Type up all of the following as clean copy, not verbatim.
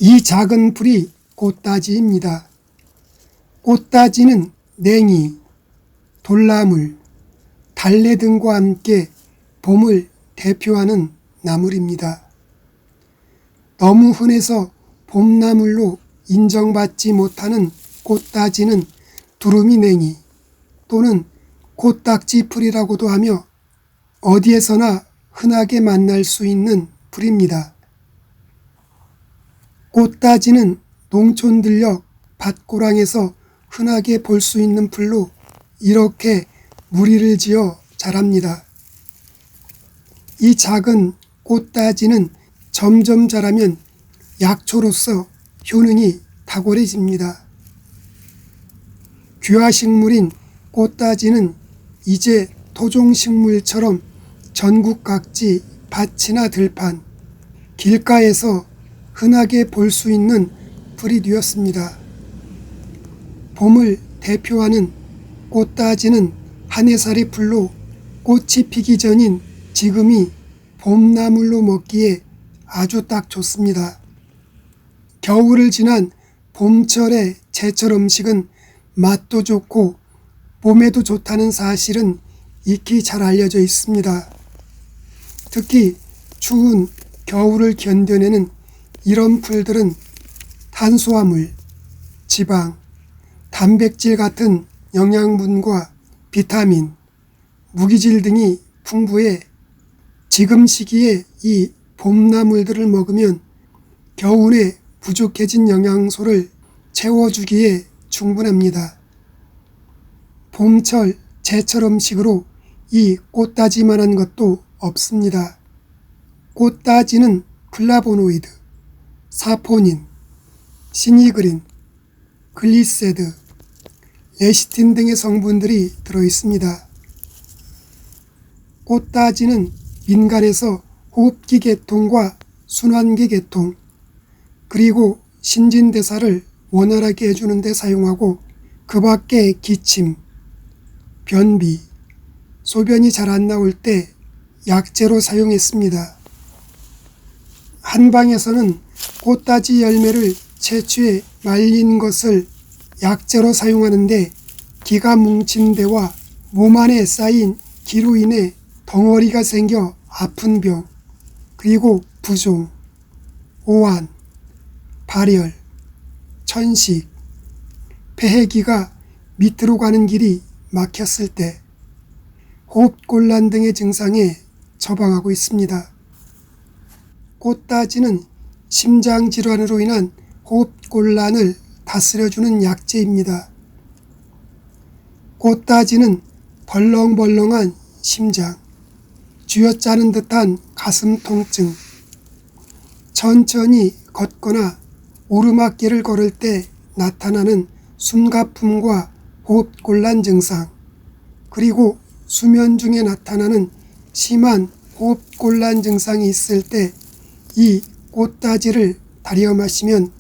이 작은 풀이 꽃다지입니다. 꽃다지는 냉이, 돌나물, 달래 등과 함께 봄을 대표하는 나물입니다. 너무 흔해서 봄나물로 인정받지 못하는 꽃다지는 두루미냉이 또는 코딱지풀이라고도 하며 어디에서나 흔하게 만날 수 있는 풀입니다. 꽃다지는 농촌 들녘 밭고랑에서 흔하게 볼 수 있는 풀로 이렇게 무리를 지어 자랍니다. 이 작은 꽃다지는 점점 자라면 약초로서 효능이 탁월해집니다. 귀화식물인 꽃다지는 이제 토종식물처럼 전국 각지 밭이나 들판, 길가에서 흔하게 볼 수 있는 풀이 되었습니다. 봄을 대표하는 꽃다지는 한 해살이 풀로 꽃이 피기 전인 지금이 봄나물로 먹기에 아주 딱 좋습니다. 겨울을 지난 봄철의 제철 음식은 맛도 좋고 몸에도 좋다는 사실은 익히 잘 알려져 있습니다. 특히 추운 겨울을 견뎌내는 이런 풀들은 탄수화물, 지방, 단백질 같은 영양분과 비타민, 무기질 등이 풍부해 지금 시기에 이 봄나물들을 먹으면 겨울에 부족해진 영양소를 채워주기에 충분합니다. 봄철 제철 음식으로 이 꽃다지만한 것도 없습니다. 꽃다지는 플라보노이드, 사포닌, 시니그린, 글리세드, 레시틴 등의 성분들이 들어있습니다. 꽃다지는 민간에서 호흡기 개통과 순환기 개통, 그리고 신진대사를 원활하게 해주는 데 사용하고 그 밖에 기침, 변비, 소변이 잘 안 나올 때 약재로 사용했습니다. 한방에서는 꽃다지 열매를 채취해 말린 것을 약재로 사용하는데 기가 뭉친 데와 몸 안에 쌓인 기로 인해 덩어리가 생겨 아픈 병, 그리고 부종, 오한, 발열, 천식, 폐해기가 밑으로 가는 길이 막혔을 때, 호흡곤란 등의 증상에 처방하고 있습니다. 꽃다지는 심장질환으로 인한 호흡곤란을 다스려주는 약재입니다. 꽃다지는 벌렁벌렁한 심장, 쥐어짜는 듯한 가슴 통증, 천천히 걷거나 오르막길을 걸을 때 나타나는 숨가쁨과 호흡곤란 증상, 그리고 수면 중에 나타나는 심한 호흡곤란 증상이 있을 때 이 꽃다지를 달여 마시면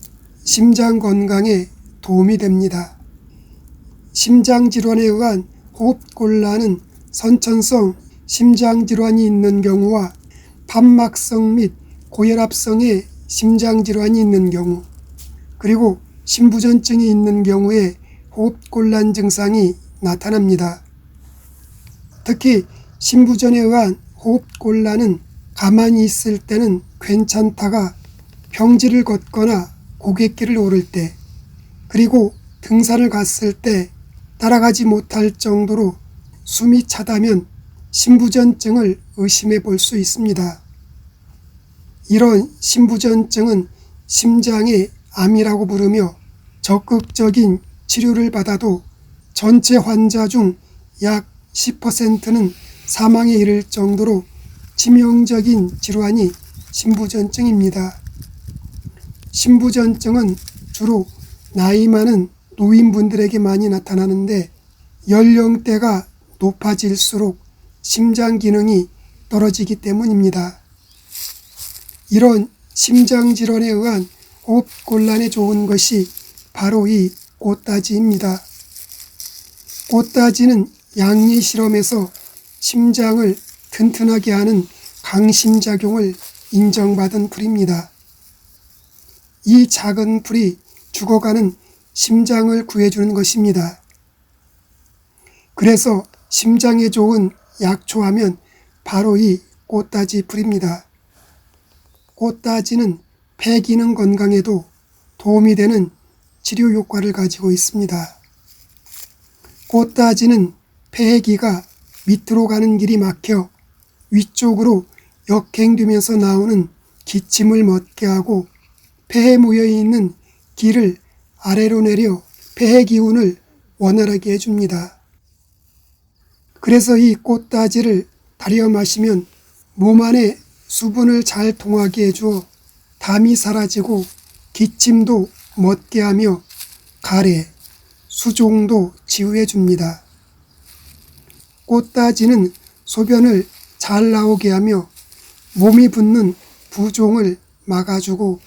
심장 건강에 도움이 됩니다. 심장질환에 의한 호흡곤란은 선천성 심장질환이 있는 경우와 판막성 및 고혈압성의 심장질환이 있는 경우, 그리고 심부전증이 있는 경우에 호흡곤란 증상이 나타납니다. 특히 심부전에 의한 호흡곤란은 가만히 있을 때는 괜찮다가 평지를 걷거나 고갯길을 오를 때, 그리고 등산을 갔을 때 따라가지 못할 정도로 숨이 차다면 심부전증을 의심해 볼 수 있습니다. 이런 심부전증은 심장의 암이라고 부르며 적극적인 치료를 받아도 전체 환자 중 약 10%는 사망에 이를 정도로 치명적인 질환이 심부전증입니다. 심부전증은 주로 나이 많은 노인분들에게 많이 나타나는데 연령대가 높아질수록 심장 기능이 떨어지기 때문입니다. 이런 심장 질환에 의한 호흡곤란에 좋은 것이 바로 이 꽃다지입니다. 꽃다지는 양리 실험에서 심장을 튼튼하게 하는 강심작용을 인정받은 풀입니다. 이 작은 풀이 죽어가는 심장을 구해주는 것입니다. 그래서 심장에 좋은 약초하면 바로 이 꽃다지 풀입니다. 꽃다지는 폐 기능 건강에도 도움이 되는 치료 효과를 가지고 있습니다. 꽃다지는 폐기가 밑으로 가는 길이 막혀 위쪽으로 역행되면서 나오는 기침을 멎게 하고 폐에 모여있는 기를 아래로 내려 폐의 기운을 원활하게 해줍니다. 그래서 이 꽃다지를 달여 마시면 몸 안에 수분을 잘 통하게 해주어 담이 사라지고 기침도 멎게 하며 가래, 수종도 치유해 줍니다. 꽃다지는 소변을 잘 나오게 하며 몸이 붓는 부종을 막아주고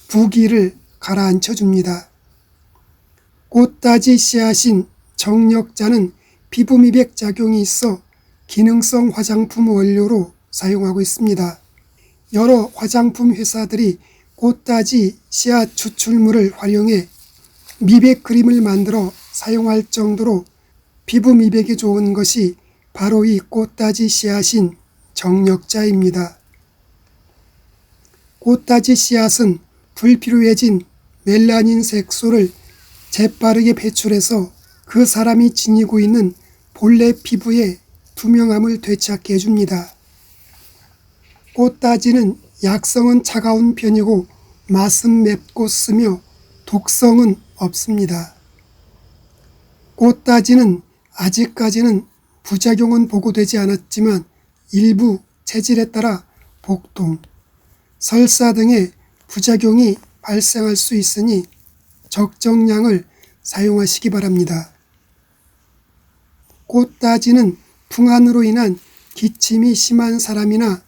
부기를 가라앉혀 줍니다. 꽃다지 씨앗인 정력자는 피부 미백 작용이 있어 기능성 화장품 원료로 사용하고 있습니다. 여러 화장품 회사들이 꽃다지 씨앗 추출물을 활용해 미백 크림을 만들어 사용할 정도로 피부 미백에 좋은 것이 바로 이 꽃다지 씨앗인 정력자입니다. 꽃다지 씨앗은 불필요해진 멜라닌 색소를 재빠르게 배출해서 그 사람이 지니고 있는 본래 피부의 투명함을 되찾게 해줍니다. 꽃다지는 약성은 차가운 편이고 맛은 맵고 쓰며 독성은 없습니다. 꽃다지는 아직까지는 부작용은 보고되지 않았지만 일부 체질에 따라 복통, 설사 등의 부작용이 발생할 수 있으니 적정량을 사용하시기 바랍니다. 꽃다지는 풍한으로 인한 기침이 심한 사람이나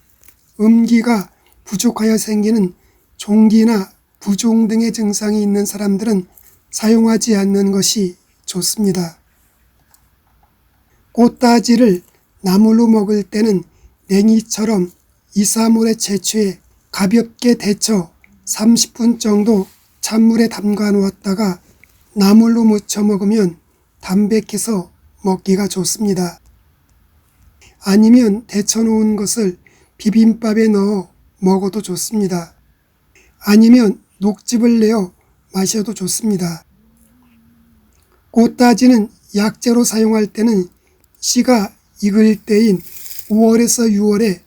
음기가 부족하여 생기는 종기나 부종 등의 증상이 있는 사람들은 사용하지 않는 것이 좋습니다. 꽃다지를 나물로 먹을 때는 냉이처럼 2, 3월에 채취해 가볍게 데쳐 30분 정도 찬물에 담가 놓았다가 나물로 무쳐 먹으면 담백해서 먹기가 좋습니다. 아니면 데쳐 놓은 것을 비빔밥에 넣어 먹어도 좋습니다. 아니면 녹즙을 내어 마셔도 좋습니다. 꽃다지는 약재로 사용할 때는 씨가 익을 때인 5월에서 6월에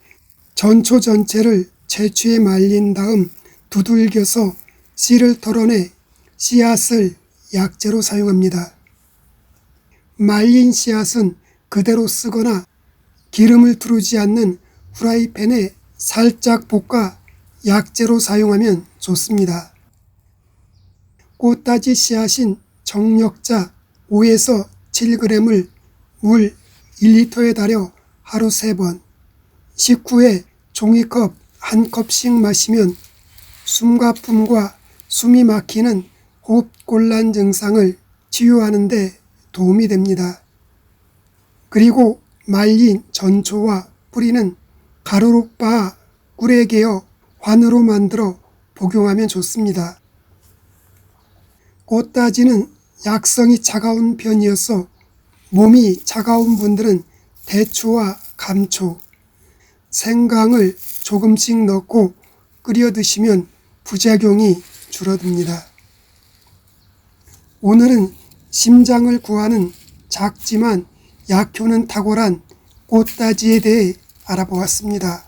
전초 전체를 채취해 말린 다음 두들겨서 씨를 털어내 씨앗을 약재로 사용합니다. 말린 씨앗은 그대로 쓰거나 기름을 두르지 않는 후라이팬에 살짝 볶아 약재로 사용하면 좋습니다. 꽃다지 씨앗인 정력자 5에서 7g을 물 1리터에 달여 하루 3번, 식후에 종이컵 1컵씩 마시면 숨가쁨과 숨이 막히는 호흡곤란 증상을 치유하는 데 도움이 됩니다. 그리고 말린 전초와 뿌리는 가루로 빻아 꿀에 개어 환으로 만들어 복용하면 좋습니다. 꽃다지는 약성이 차가운 편이어서 몸이 차가운 분들은 대추와 감초, 생강을 조금씩 넣고 끓여 드시면 부작용이 줄어듭니다. 오늘은 심장을 구하는 작지만 약효는 탁월한 꽃다지에 대해 알아보았습니다.